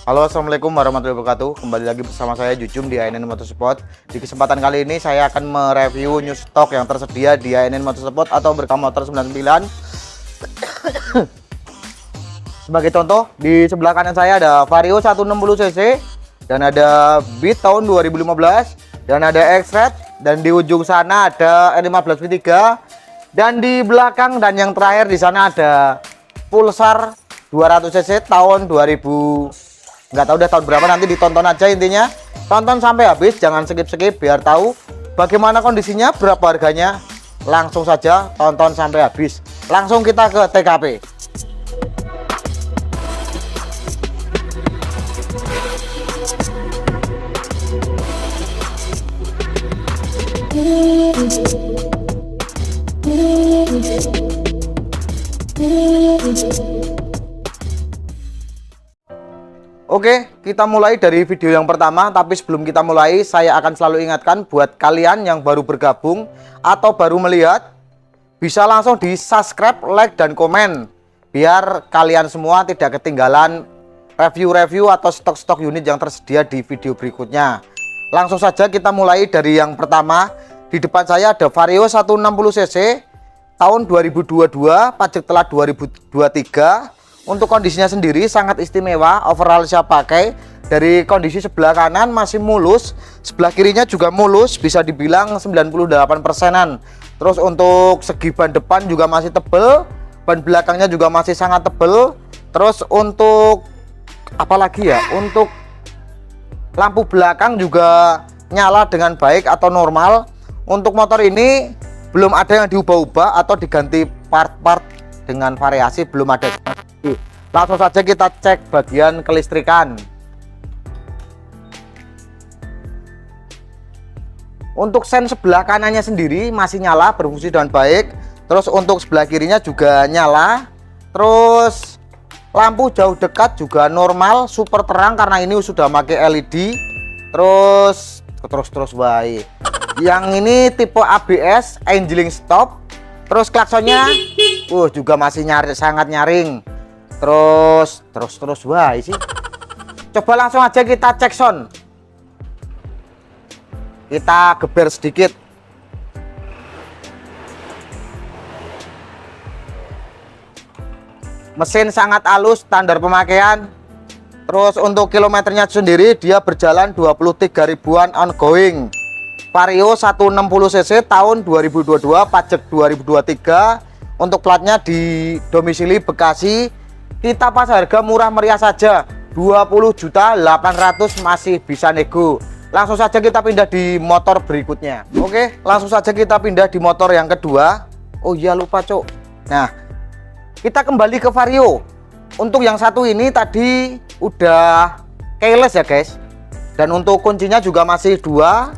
Halo, assalamualaikum warahmatullahi wabarakatuh. Kembali lagi bersama saya Jujum di ANN Motorsport. Di kesempatan kali ini saya akan mereview new stock yang tersedia di ANN Motorsport atau Berkah Motor 99. Sebagai contoh, di sebelah kanan saya ada Vario 160cc dan ada Beat tahun 2015 dan ada X-Red, dan di ujung sana ada R15 V3, dan di belakang dan yang terakhir di sana ada Pulsar 200cc tahun 2000. Nggak tahu udah tahun berapa, nanti ditonton aja. Intinya tonton sampai habis, jangan skip-skip biar tahu bagaimana kondisinya, berapa harganya. Langsung saja tonton sampai habis. Langsung kita ke TKP. Oke, kita mulai dari video yang pertama. Tapi sebelum kita mulai, saya akan selalu ingatkan buat kalian yang baru bergabung atau baru melihat, bisa langsung di subscribe, like, dan komen, biar kalian semua tidak ketinggalan review-review atau stok-stok unit yang tersedia di video berikutnya. Langsung saja kita mulai dari yang pertama. Di depan saya ada Vario 160cc tahun 2022, pajak telat 2023. Untuk kondisinya sendiri sangat istimewa, overall saya pakai. Dari kondisi sebelah kanan masih mulus, sebelah kirinya juga mulus, bisa dibilang 98%-an. Terus untuk segi ban depan juga masih tebel, ban belakangnya juga masih sangat tebel. Terus untuk apalagi ya, untuk lampu belakang juga nyala dengan baik atau normal. Untuk motor ini belum ada yang diubah-ubah atau diganti part-part dengan variasi, belum ada. Langsung saja kita cek bagian kelistrikan. Untuk sen sebelah kanannya sendiri masih nyala, berfungsi dengan baik. Terus untuk sebelah kirinya juga nyala. Terus lampu jauh dekat juga normal, super terang karena ini sudah pakai LED. Terus baik. Yang ini tipe ABS, angeling stop. Terus klaksonnya juga masih sangat nyaring. Terus wah sih. Coba langsung aja kita cek sound. Kita geber sedikit. Mesin sangat halus, standar pemakaian. Terus untuk kilometernya sendiri dia berjalan 23 ribuan ongoing. Vario 160cc tahun 2022, pajak 2023. Untuk platnya di domisili Bekasi. Kita pas harga murah meriah saja, 20.800.000, masih bisa nego. Langsung saja kita pindah di motor berikutnya. Oke, langsung saja kita pindah di motor yang kedua. Oh iya, lupa cok. Nah, kita kembali ke Vario. Untuk yang satu ini tadi udah keyless ya guys. Dan untuk kuncinya juga masih 2,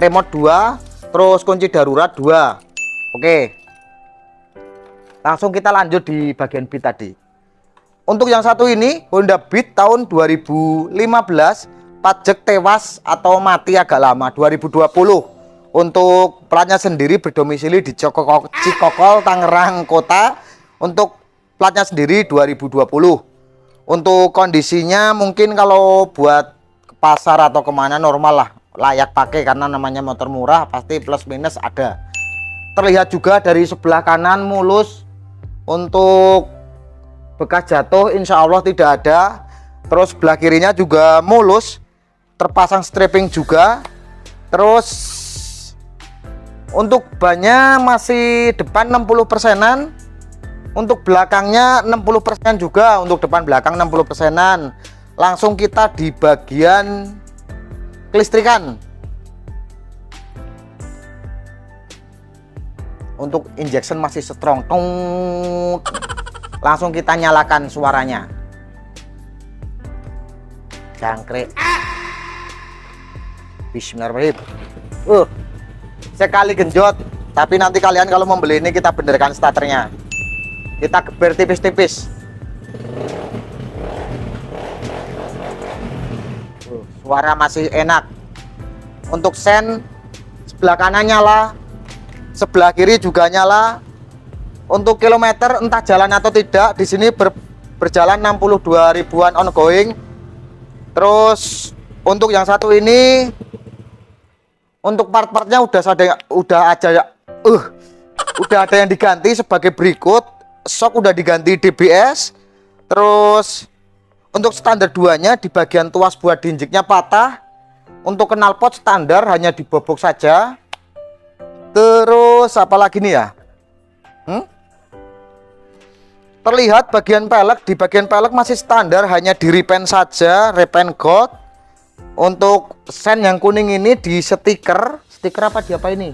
remote 2, terus kunci darurat 2. Oke, langsung kita lanjut di bagian Beat tadi. Untuk yang satu ini Honda Beat tahun 2015, pajak tewas atau mati agak lama 2020. Untuk platnya sendiri berdomisili di Cikokol, Tangerang Kota. Untuk platnya sendiri 2020. Untuk kondisinya mungkin kalau buat ke pasar atau kemana normal lah, layak pakai karena namanya motor murah, pasti plus minus ada. Terlihat juga dari sebelah kanan mulus. Untuk bekas jatuh insya Allah tidak ada. Terus belah kirinya juga mulus, terpasang stripping juga. Terus untuk bannya masih depan 60%-an, untuk belakangnya 60% juga. Untuk depan belakang 60%-an. Langsung kita di bagian kelistrikan. Untuk injection masih strong. Langsung kita nyalakan suaranya. Jangkrik. Bismillahirrahmanirrahim. Sekali genjot. Tapi nanti kalian kalau membeli ini kita benerkan starternya. Kita geber tipis-tipis. Suara masih enak. Untuk sen sebelah kanan nyala, sebelah kiri juga nyala. Untuk kilometer entah jalan atau tidak, di sini berjalan 62 ribuan ongoing. Terus untuk yang satu ini, untuk part-partnya udah ada yang diganti sebagai berikut. Shock udah diganti DBS. Terus untuk standar 2-nya di bagian tuas buat dinjiknya patah. Untuk knalpot standar hanya dibobok saja. Terus apalagi nih ya? Terlihat bagian pelek, di bagian pelek masih standar, hanya di repaint saja, repaint gold. Untuk sen yang kuning ini di stiker apa di apa ini?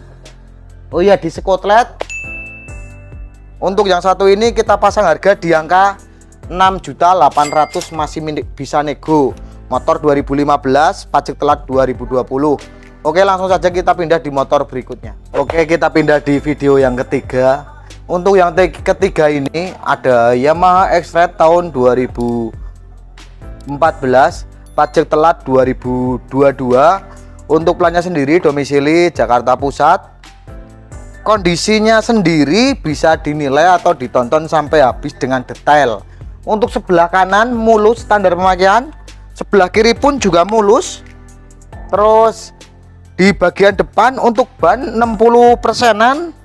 Oh iya, di skotlet. Untuk yang satu ini kita pasang harga di angka 6.800.000, masih bisa nego. Motor 2015, pajak telat 2020. Oke, langsung saja kita pindah di motor berikutnya. Oke, kita pindah di video yang ketiga. Untuk yang ketiga ini ada Yamaha X-Ride tahun 2014, pajak telat 2022. Untuk plannya sendiri domisili Jakarta Pusat. Kondisinya sendiri bisa dinilai atau ditonton sampai habis dengan detail. Untuk sebelah kanan mulus standar pemakaian, sebelah kiri pun juga mulus. Terus di bagian depan untuk ban 60%-an.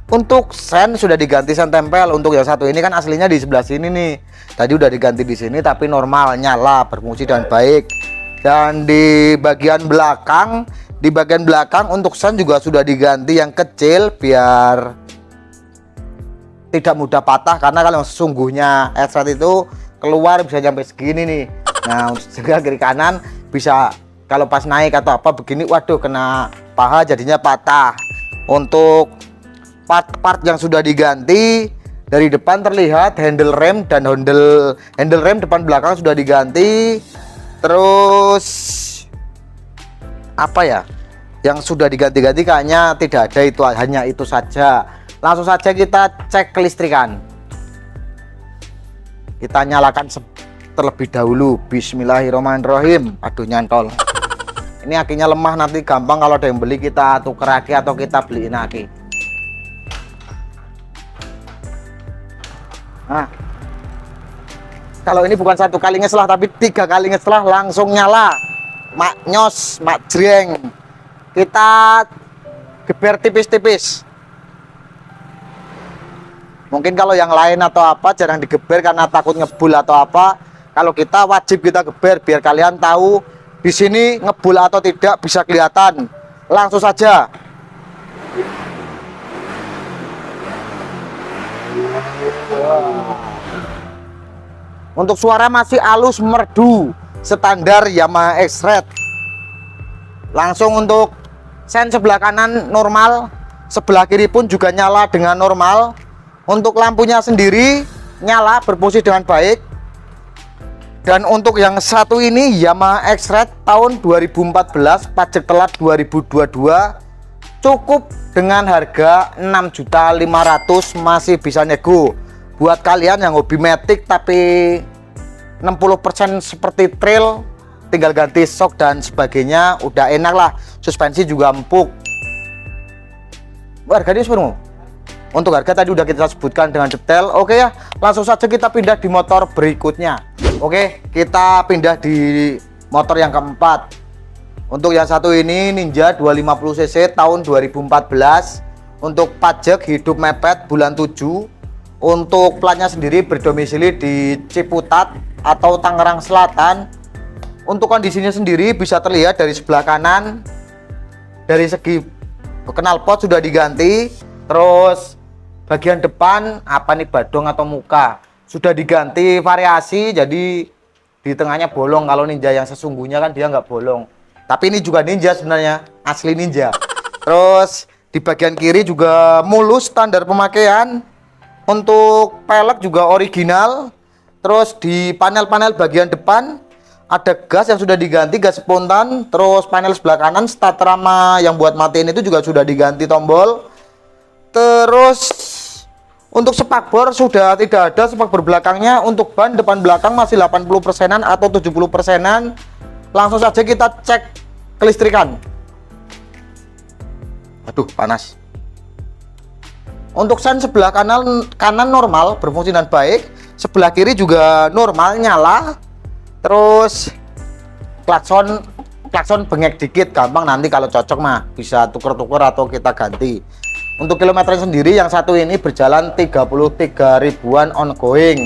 Untuk sen sudah diganti sen tempel. Untuk yang satu ini kan aslinya di sebelah sini nih. Tadi udah diganti di sini tapi normal, nyala, berfungsi dengan baik. Dan di bagian belakang, untuk sen juga sudah diganti yang kecil biar tidak mudah patah, karena kalau sesungguhnya X-Ride itu keluar bisa sampai segini nih. Nah, juga kiri kanan bisa kalau pas naik atau apa begini, waduh kena paha jadinya patah. Untuk part-part yang sudah diganti, dari depan terlihat handle rem dan handle rem depan belakang sudah diganti. Terus apa ya yang sudah diganti-ganti, kayaknya tidak ada, itu hanya itu saja. Langsung saja kita cek kelistrikan. Kita nyalakan terlebih dahulu. Bismillahirrahmanirrahim. Aduh, nyantol. Ini akinya lemah, nanti gampang kalau ada yang beli kita tuker aki atau kita beliin aki. Nah, kalau ini bukan satu kali ngeslah tapi 3 kali ngeslah langsung nyala. Mak nyos, mak jreng. Kita geber tipis-tipis. Mungkin kalau yang lain atau apa jarang digeber karena takut ngebul atau apa. Kalau kita wajib kita geber biar kalian tahu di sini ngebul atau tidak bisa kelihatan. Langsung saja. Untuk suara masih halus merdu, standar Yamaha X-Ride. Langsung untuk sen sebelah kanan normal, sebelah kiri pun juga nyala dengan normal. Untuk lampunya sendiri nyala, berfungsi dengan baik. Dan untuk yang satu ini Yamaha X-Ride tahun 2014, pajak telat 2022. Cukup dengan harga 6.500.000, masih bisa nego. Buat kalian yang hobi matic tapi 60% seperti trail, tinggal ganti shock dan sebagainya, udah enak lah. Suspensi juga empuk. Harganya seberapa? Untuk harga tadi udah kita sebutkan dengan detail. Oke ya, langsung saja kita pindah di motor berikutnya. Oke, kita pindah di motor yang keempat. Untuk yang satu ini Ninja 250cc tahun 2014. Untuk pajak hidup mepet bulan 7. Untuk platnya sendiri berdomisili di Ciputat atau Tangerang Selatan. Untuk kondisinya sendiri bisa terlihat dari sebelah kanan. Dari segi knalpot sudah diganti. Terus bagian depan apa nih, badong atau muka sudah diganti variasi, jadi di tengahnya bolong. Kalau Ninja yang sesungguhnya kan dia nggak bolong, tapi ini juga Ninja sebenarnya, asli Ninja. Terus di bagian kiri juga mulus standar pemakaian. Untuk pelek juga original. Terus di panel-panel bagian depan ada gas yang sudah diganti, gas spontan. Terus panel sebelah kanan start rama yang buat matiin itu juga sudah diganti tombol. Terus untuk spakbor sudah tidak ada spakbor belakangnya. Untuk ban depan belakang masih 80%-an atau 70%-an. Langsung saja kita cek kelistrikan. Aduh, panas. Untuk sen sebelah kanan normal, berfungsi dengan baik. Sebelah kiri juga normal, nyala. Terus klakson bengek dikit, gampang nanti kalau cocok mah bisa tuker-tuker atau kita ganti. Untuk kilometernya sendiri yang satu ini berjalan 33 ribuan ongoing.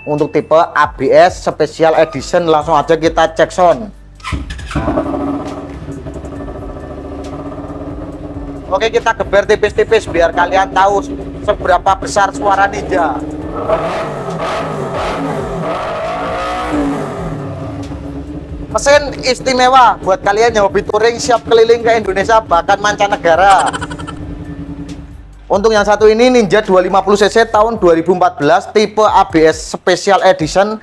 Untuk tipe ABS Special Edition, langsung aja kita cek sound. Oke, kita geber tipis-tipis biar kalian tahu seberapa besar suara Ninja. Mesin istimewa buat kalian yang hobi touring, siap keliling ke Indonesia bahkan mancanegara. Untuk yang satu ini Ninja 250cc tahun 2014, tipe ABS Special Edition,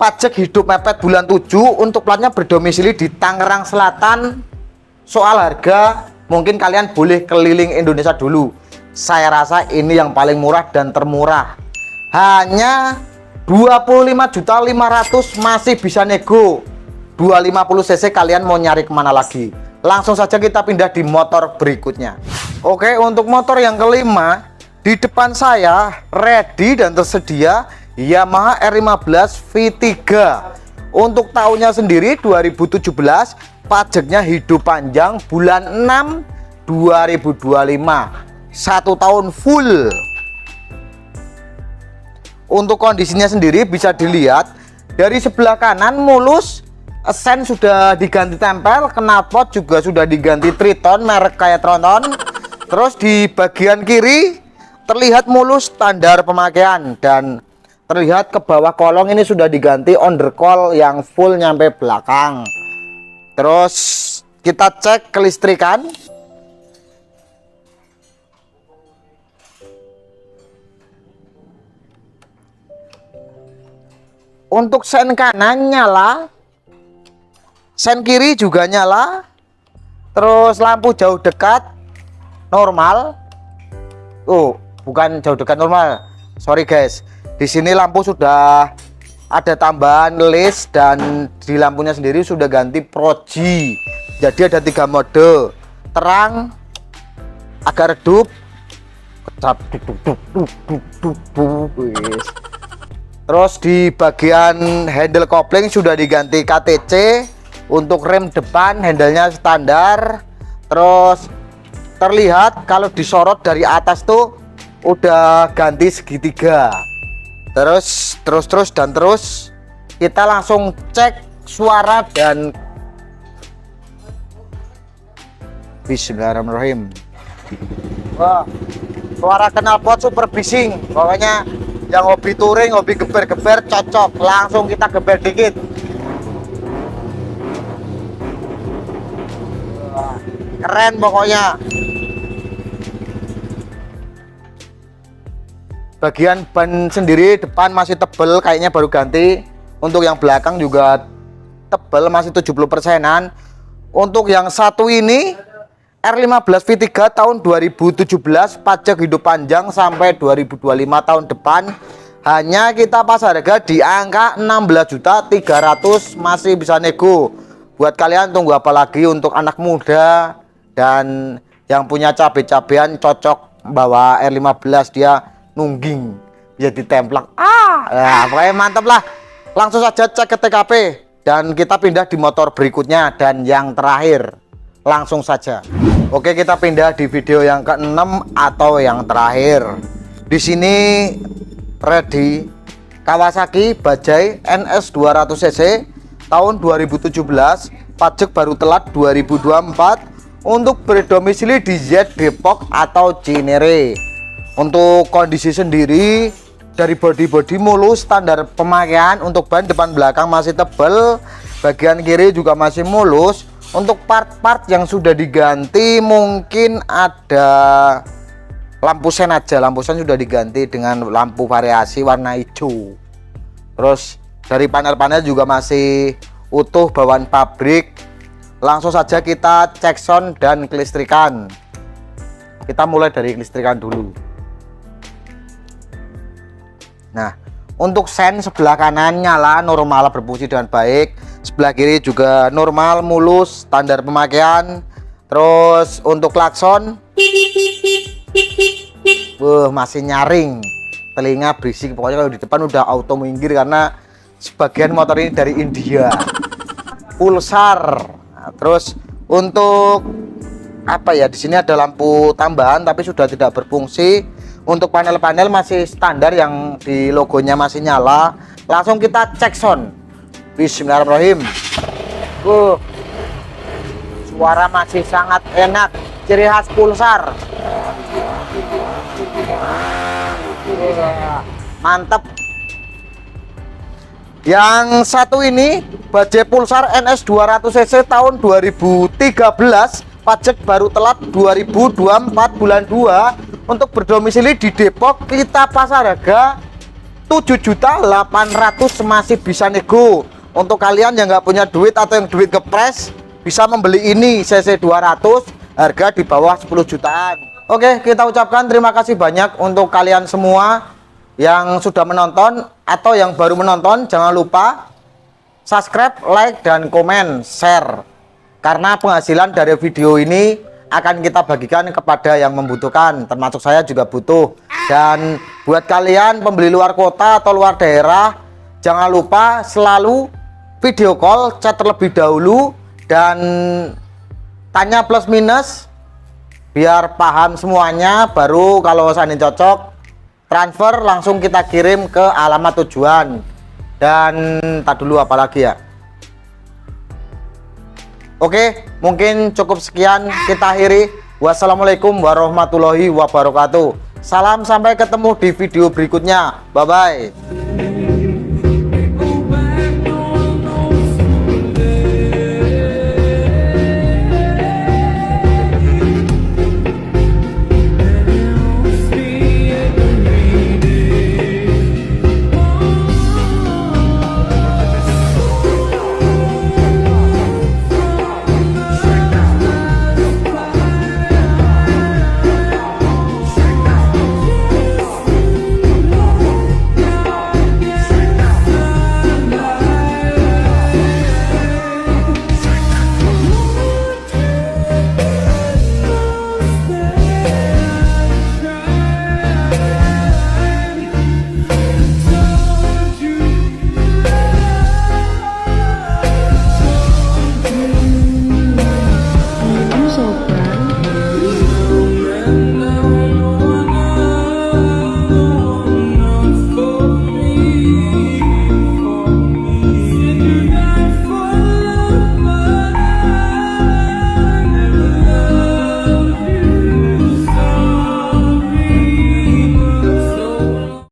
pajak hidup mepet bulan 7, untuk platnya berdomisili di Tangerang Selatan. Soal harga, mungkin kalian boleh keliling Indonesia dulu. Saya rasa ini yang paling murah dan termurah. Hanya 25.500.000 masih bisa nego. 250cc kalian mau nyari kemana lagi? Langsung saja kita pindah di motor berikutnya. Oke, untuk motor yang kelima, di depan saya ready dan tersedia Yamaha R15 V3. Untuk tahunnya sendiri 2017, pajaknya hidup panjang bulan 6 2025, 1 tahun full. Untuk kondisinya sendiri bisa dilihat dari sebelah kanan mulus, sen sudah diganti tempel, knalpot juga sudah diganti Triton merek kayak Tronton. Terus di bagian kiri terlihat mulus standar pemakaian, dan terlihat ke bawah kolong ini sudah diganti undercoil yang full nyampe belakang. Terus kita cek kelistrikan. Untuk sen kanan nyala, sen kiri juga nyala. Terus lampu jauh dekat normal. Oh, bukan jauh dekat normal. Sorry guys. Di sini lampu sudah ada tambahan list, dan di lampunya sendiri sudah ganti Pro G. Jadi ada 3 mode. Terang, agak redup, terus di bagian handle kopling sudah diganti KTC. Untuk rem depan handlenya standar. Terus terlihat kalau disorot dari atas tuh udah ganti segitiga. Terus kita langsung cek suara dan bismillahirrahmanirrahim. Wah, suara knalpot super bising. Pokoknya yang hobi touring, hobi geber-geber cocok. Langsung kita geber dikit. Wah, keren pokoknya. Bagian ban sendiri depan masih tebel, kayaknya baru ganti. Untuk yang belakang juga tebel, masih 70%-an. Untuk yang satu ini R15 V3 tahun 2017, pajak hidup panjang sampai 2025 tahun depan. Hanya kita pas harga di angka 16.300.000, masih bisa nego. Buat kalian tunggu apa lagi? Untuk anak muda dan yang punya cabe-cabean cocok bawa R15, dia nungging, bisa ditemplak. Nah, pokoknya mantap lah. Langsung saja cek ke TKP dan kita pindah di motor berikutnya dan yang terakhir. Langsung saja. Oke, kita pindah di video yang ke-6 atau yang terakhir. Di sini ready Kawasaki Bajaj NS 200cc tahun 2017, pajak baru telat 2024, untuk berdomisili di Z Depok atau Cinere. Untuk kondisi sendiri dari bodi mulus standar pemakaian. Untuk ban depan belakang masih tebal, bagian kiri juga masih mulus. Untuk part-part yang sudah diganti mungkin ada lampu sen aja, lampu sen sudah diganti dengan lampu variasi warna hijau. Terus dari panel-panel juga masih utuh bawaan pabrik. Langsung saja kita cek sound dan kelistrikan. Kita mulai dari kelistrikan dulu. Nah, untuk sen sebelah kanan nyala normal berfungsi dengan baik, sebelah kiri juga normal mulus standar pemakaian. Terus untuk klakson masih nyaring, telinga berisik. Pokoknya kalau di depan udah auto minggir karena sebagian motor ini dari India. pulsar. Nah, terus untuk apa ya, di sini ada lampu tambahan tapi sudah tidak berfungsi. Untuk panel-panel masih standar yang di logonya masih nyala. Langsung kita cek sound. Bismillahirrahmanirrahim. Suara masih sangat enak, ciri khas pulsar. Mantap. Yang satu ini Bajaj Pulsar NS 200 cc tahun 2013, pajak baru telat 2024 bulan 2, untuk berdomisili di Depok. Kita pasar harga 7.800.000, masih bisa nego. Untuk kalian yang nggak punya duit atau yang duit kepres, bisa membeli ini cc 200, harga di bawah 10 jutaan. Oke, kita ucapkan terima kasih banyak untuk kalian semua yang sudah menonton atau yang baru menonton. Jangan lupa subscribe, like, dan komen, share, karena penghasilan dari video ini akan kita bagikan kepada yang membutuhkan, termasuk saya juga butuh. Dan buat kalian pembeli luar kota atau luar daerah, jangan lupa selalu video call, chat terlebih dahulu, dan tanya plus minus biar paham semuanya. Baru kalau seandainya cocok, transfer langsung kita kirim ke alamat tujuan. Dan tak dulu apalagi ya. Oke, mungkin cukup sekian, kita akhiri. Wassalamualaikum warahmatullahi wabarakatuh. Salam, sampai ketemu di video berikutnya. Bye bye.